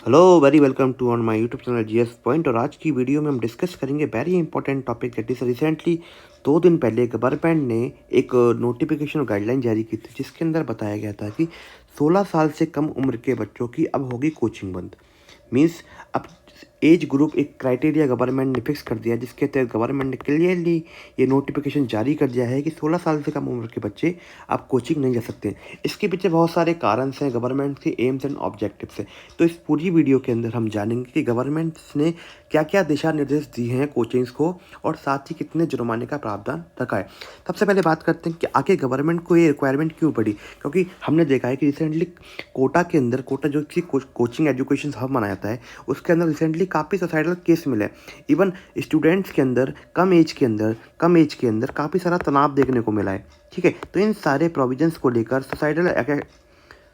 Hello very welcome to on my YouTube channel GS point. और आज की video में हम डिस्कस करेंगे very important topic that is recently 2 दिन पहले गवर्नमेंट ने एक नोटिफिकेशन और गाइडलाइन जारी की थी, जिसके अंदर बताया गया था कि 16 साल से कम उम्र के बच्चों की अब होगी कोचिंग बंद। मीन्स अब एज ग्रुप एक क्राइटेरिया गवर्नमेंट ने फिक्स कर दिया, जिसके तहत गवर्नमेंट ने क्लियरली ये नोटिफिकेशन जारी कर दिया है कि 16 साल से कम उम्र के बच्चे अब कोचिंग नहीं जा सकते। इसके पीछे बहुत सारे कारण हैं गवर्नमेंट के एम्स एंड ऑब्जेक्टिव्स से। तो इस पूरी वीडियो के अंदर हम जानेंगे कि गवर्नमेंट ने क्या क्या दिशा निर्देश दिए हैं कोचिंग्स को, और साथ ही कितने जुर्माने का प्रावधान रखा है। सबसे पहले बात करते हैं कि आगे गवर्नमेंट को ये रिक्वायरमेंट क्यों पड़ी, क्योंकि हमने देखा है कि रिसेंटली कोटा के अंदर, कोटा जो कि कोचिंग एजुकेशन हब माना जाता है, उसके अंदर रिसेंटली काफ़ी सोसाइटल केस मिले। इवन स्टूडेंट्स के अंदर कम एज के अंदर काफ़ी सारा तनाव देखने को मिला है। ठीक है, तो इन सारे प्रोविजंस को लेकर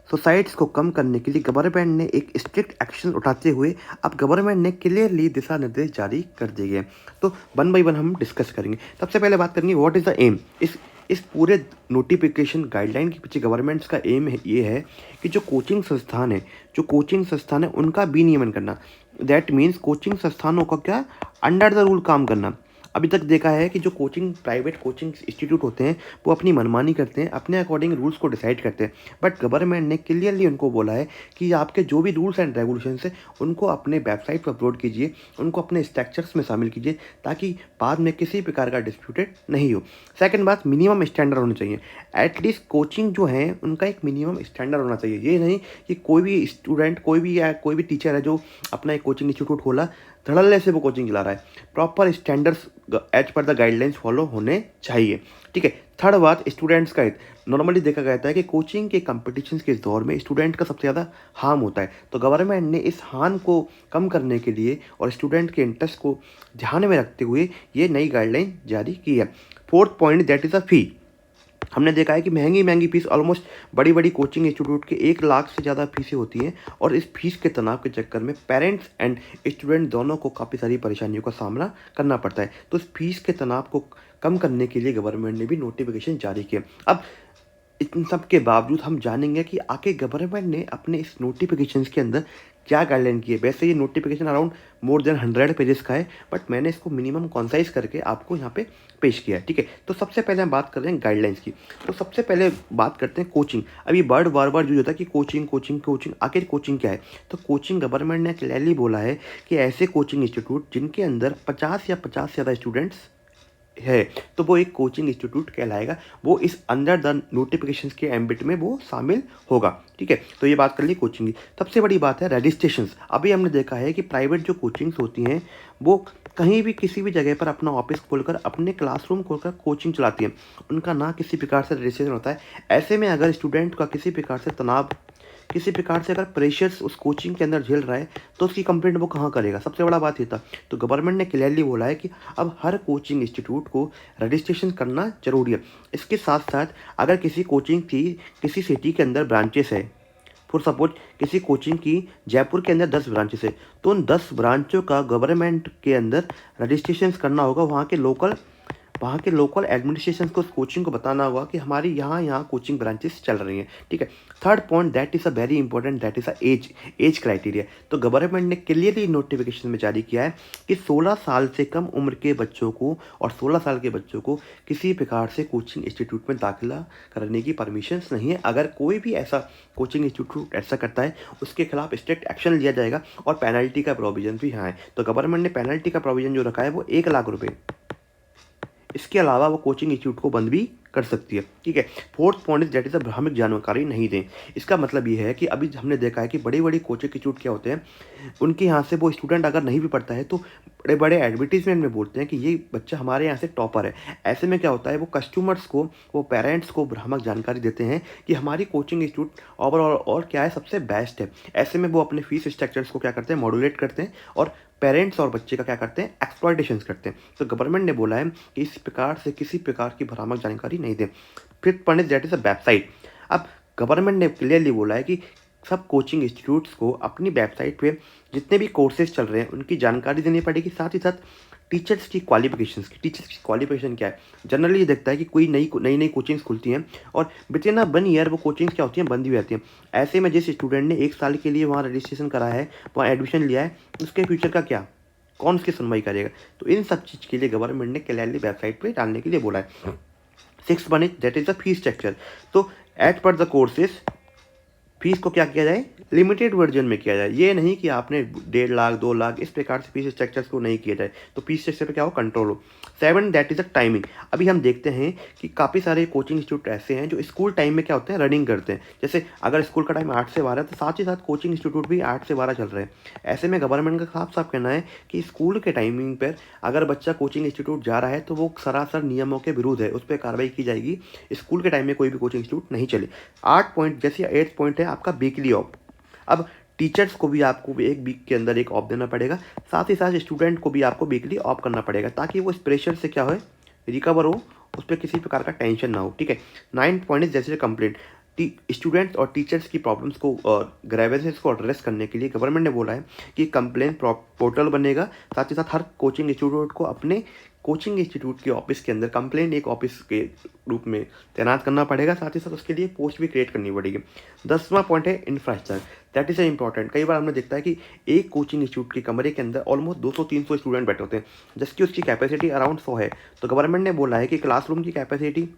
सुसाइड्स को कम करने के लिए गवर्नमेंट ने एक स्ट्रिक्ट एक्शन उठाते हुए अब गवर्नमेंट ने क्लियरली दिशा निर्देश जारी कर दिए गए। तो वन बाई वन हम डिस्कस करेंगे। सबसे पहले बात करेंगे व्हाट इज़ द एम। इस पूरे नोटिफिकेशन गाइडलाइन के पीछे गवर्नमेंट्स का एम ये है कि जो कोचिंग संस्थान है उनका विनियमन करना। दैट मीन्स कोचिंग संस्थानों का क्या, अंडर द रूल काम करना। अभी तक देखा है कि जो प्राइवेट कोचिंग इंस्टीट्यूट होते हैं वो अपनी मनमानी करते हैं, अपने अकॉर्डिंग रूल्स को डिसाइड करते हैं। बट गवर्नमेंट ने क्लियरली उनको बोला है कि आपके जो भी रूल्स एंड रेगुलेशंस हैं उनको अपने वेबसाइट पर अपलोड कीजिए, उनको अपने स्ट्रक्चर्स में शामिल कीजिए, ताकि बाद में किसी प्रकार का डिस्प्यूटेड नहीं हो। सेकंड बात, मिनिमम स्टैंडर्ड होने चाहिए। एटलीस्ट कोचिंग जो है उनका एक मिनिमम स्टैंडर्ड होना चाहिए। ये नहीं कि कोई भी स्टूडेंट, कोई भी टीचर है जो अपना एक कोचिंग इंस्टीट्यूट खोला, धड़ल्ले से वो कोचिंग चला रहा है। Proper standards as per the guidelines follow होने चाहिए। ठीक है। थर्ड बात, स्टूडेंट्स का हित। नॉर्मली देखा गया है कि कोचिंग के कंपटीशन के इस दौर में स्टूडेंट का सबसे ज़्यादा हार्म होता है। तो गवर्नमेंट ने इस हार्म को कम करने के लिए और स्टूडेंट के इंटरेस्ट को ध्यान में रखते हुए ये नई गाइडलाइन जारी की है। Fourth point, that is a fee. हमने देखा है कि महंगी फीस, ऑलमोस्ट बड़ी बड़ी कोचिंग इंस्टीट्यूट के 1 लाख से ज़्यादा फीसें होती हैं, और इस फीस के तनाव के चक्कर में पेरेंट्स एंड स्टूडेंट दोनों को काफ़ी सारी परेशानियों का सामना करना पड़ता है। तो इस फीस के तनाव को कम करने के लिए गवर्नमेंट ने भी नोटिफिकेशन जारी किया। अब इन सब के बावजूद हम जानेंगे कि आगे गवर्नमेंट ने अपने इस नोटिफिकेशंस के अंदर क्या गाइडलाइन की है। वैसे ये notification around more than 100 pages का है, बट मैंने इसको मिनिमम कॉन्साइज करके आपको यहाँ पे पेश किया है। ठीक है, तो सबसे पहले हम बात कर रहे हैं गाइडलाइंस की। तो सबसे पहले बात करते हैं कोचिंग। अभी वर्ड बार बार यूज होता है कि कोचिंग कोचिंग कोचिंग, आखिर कोचिंग क्या है। तो कोचिंग, गवर्नमेंट ने क्लियरली बोला है कि ऐसे कोचिंग इंस्टीट्यूट जिनके अंदर 50 से ज़्यादा स्टूडेंट्स है, तो वो एक कोचिंग इंस्टीट्यूट कहलाएगा। वो इस अंडर द नोटिफिकेशंस के एम्बिट में वो शामिल होगा। ठीक है, तो ये बात कर ली कोचिंग की। सबसे बड़ी बात है रजिस्ट्रेशंस। अभी हमने देखा है कि प्राइवेट जो कोचिंग्स होती हैं वो कहीं भी किसी भी जगह पर अपना ऑफिस खोलकर, अपने क्लासरूम खोलकर कोचिंग चलाती हैं। उनका ना किसी प्रकार से रजिस्ट्रेशन होता है। ऐसे में अगर स्टूडेंट का किसी प्रकार से तनाव, किसी प्रकार से अगर प्रेशर्स उस कोचिंग के अंदर झेल रहा है, तो उसकी कंप्लेंट वो कहाँ करेगा। सबसे बड़ा बात ये था। तो गवर्नमेंट ने क्लियरली बोला है कि अब हर कोचिंग इंस्टीट्यूट को रजिस्ट्रेशन करना जरूरी है। इसके साथ साथ अगर किसी कोचिंग की किसी सिटी के अंदर ब्रांचेस है, फॉर सपोज किसी कोचिंग की जयपुर के अंदर 10 ब्रांचेस है, तो उन 10 ब्रांचों का गवर्नमेंट के अंदर रजिस्ट्रेशन करना होगा। वहाँ के लोकल एडमिनिस्ट्रेशन को, उस कोचिंग को बताना होगा कि हमारी यहाँ कोचिंग ब्रांचेस चल रही हैं। ठीक है। Third point, that is a very important, that is a age criteria. तो गवर्नमेंट ने क्लियरली नोटिफिकेशन में जारी किया है कि 16 साल से कम उम्र के बच्चों को और 16 साल के बच्चों को किसी प्रकार से कोचिंग इंस्टीट्यूट में दाखिला करने की परमिशन नहीं है। अगर कोई भी ऐसा कोचिंग इंस्टीट्यूट ऐसा करता है, उसके खिलाफ स्ट्रिक्ट एक्शन लिया जाएगा, और पेनल्टी का प्रोविजन भी यहाँ है। तो गवर्नमेंट ने पेनल्टी का प्रोविजन जो रखा है वो 1 लाख रुपये। इसके अलावा वो कोचिंग इंस्टीट्यूट को बंद भी कर सकती है। ठीक है। Fourth point is that is भ्रामक जानकारी नहीं दें। इसका मतलब ये है कि अभी हमने देखा है कि बड़ी बड़ी कोचिंग इंस्टीट्यूट क्या होते हैं, उनके यहाँ से वो स्टूडेंट अगर नहीं भी पढ़ता है तो बड़े बड़े एडवर्टीजमेंट में बोलते हैं कि ये बच्चा हमारे यहाँ से टॉपर है। ऐसे में क्या होता है, वो कस्टमर्स को, वो पेरेंट्स को भ्रामक जानकारी देते हैं कि हमारी कोचिंग इंस्टीट्यूट ओवरऑल और क्या है, सबसे बेस्ट है। ऐसे में वो अपने फीस स्ट्रक्चर्स को क्या करते हैं, मॉड्यूलेट करते हैं, और पेरेंट्स और बच्चे का क्या करते हैं, एक्सप्लॉयटेशन करते हैं। तो गवर्नमेंट ने बोला है कि इस प्रकार से किसी प्रकार की भ्रामक जानकारी नहीं दें। Fifth point that is a website. अब गवर्नमेंट ने क्लियरली बोला है कि सब कोचिंग इंस्टीट्यूट्स को अपनी वेबसाइट पे जितने भी कोर्सेज चल रहे हैं उनकी जानकारी देनी पड़ेगी। साथ ही साथ टीचर्स की क्वालिफिकेशन क्या है। जनरली ये देखता है कि कोई नई कोचिंग्स खुलती हैं और विदिन अ 1 ईयर वो कोचिंग्स क्या होती हैं, बंद भी रहती हैं। ऐसे में जिस स्टूडेंट ने 1 साल के लिए वहाँ रजिस्ट्रेशन करा है, वहाँ एडमिशन लिया है, उसके फ्यूचर का क्या, कौन उसकी सुनवाई करेगा। तो इन सब चीज़ के लिए गवर्नमेंट ने क्लियरली वेबसाइट पे डालने के लिए बोला है। 6th one is that is the fees structure. तो एट पर द कोर्सेज फीस को क्या किया जाए, लिमिटेड वर्जन में किया जाए। ये नहीं कि आपने 1.5 लाख 2 लाख इस प्रकार से फीस स्ट्रक्चर्स को नहीं किया जाए, तो फीस स्ट्रक्चर पे क्या हो, कंट्रोल हो। 7 दैट इज द टाइमिंग। अभी हम देखते हैं कि काफ़ी सारे कोचिंग इंस्टीट्यूट ऐसे हैं जो स्कूल टाइम में क्या होते हैं, रनिंग करते हैं। जैसे अगर स्कूल का टाइम 8 से 12 है, तो साथ ही साथ कोचिंग इंस्टीट्यूट भी 8 से 12 चल रहे हैं। ऐसे में गवर्नमेंट का साफ साफ कहना है कि स्कूल के टाइमिंग पर अगर बच्चा कोचिंग इंस्टीट्यूट जा रहा है तो वो सरासर नियमों के विरुद्ध है, उस पर कार्रवाई की जाएगी। स्कूल के टाइम में कोई भी कोचिंग इंस्टीट्यूट नहीं चले। 8 पॉइंट, जैसे 8 पॉइंट है आपका वीकली ऑफ। अब टीचर्स को भी आपको एक वीक के अंदर एक ऑफ देना पड़ेगा, साथ ही साथ स्टूडेंट को भी आपको वीकली ऑफ करना पड़ेगा, ताकि वो इस प्रेशर से क्या हो, रिकवर हो, उस पर किसी प्रकार का टेंशन ना हो। ठीक है। 9 पॉइंट इज जैसे कंप्लेंट। स्टूडेंट्स और टीचर्स की प्रॉब्लम्स को और ग्रेवेंसेस को एड्रेस करने के लिए गवर्नमेंट ने बोला है कि कंप्लेंट पोर्टल बनेगा। साथ ही साथ हर कोचिंग इंस्टीट्यूट को अपने कोचिंग इंस्टीट्यूट के ऑफिस के अंदर कंप्लेंट एक ऑफिस के रूप में तैनात करना पड़ेगा। साथ ही साथ उसके लिए पोस्ट भी क्रिएट करनी पड़ेगी। 10वां पॉइंट है infrastructure. That is a important. कई बार हमने देखता है कि एक कोचिंग इंस्टीट्यूट के कमरे के अंदर ऑलमोस्ट 200-300 स्टूडेंट बैठे होते हैं, जबकि उसकी कैपेसिटी अराउंड 100 है। तो गवर्नमेंट ने बोला है कि क्लासरूम की कैपेसिटी,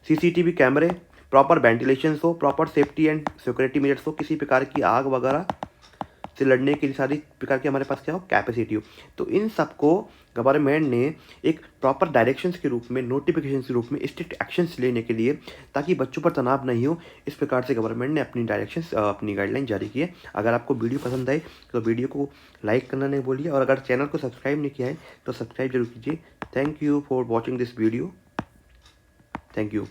सीसीटीवी कैमरे, प्रॉपर वेंटिलेशन हो, proper safety and security measures हो, किसी प्रकार की आग वगैरह से लड़ने की सारी प्रकार की हमारे पास क्या हो, कैपेसिटी हो। तो इन सबको गवर्नमेंट ने एक प्रॉपर डायरेक्शंस के रूप में, नोटिफिकेशन के रूप में स्ट्रिक्ट एक्शंस लेने के लिए, ताकि बच्चों पर तनाव नहीं हो, इस प्रकार से गवर्नमेंट ने अपनी डायरेक्शंस, अपनी गाइडलाइन जारी की है। अगर आपको वीडियो पसंद आए तो वीडियो को लाइक करना नहीं भूलिए, और अगर चैनल को सब्सक्राइब नहीं किया है तो सब्सक्राइब जरूर कीजिए। Thank you for watching this video. Thank you.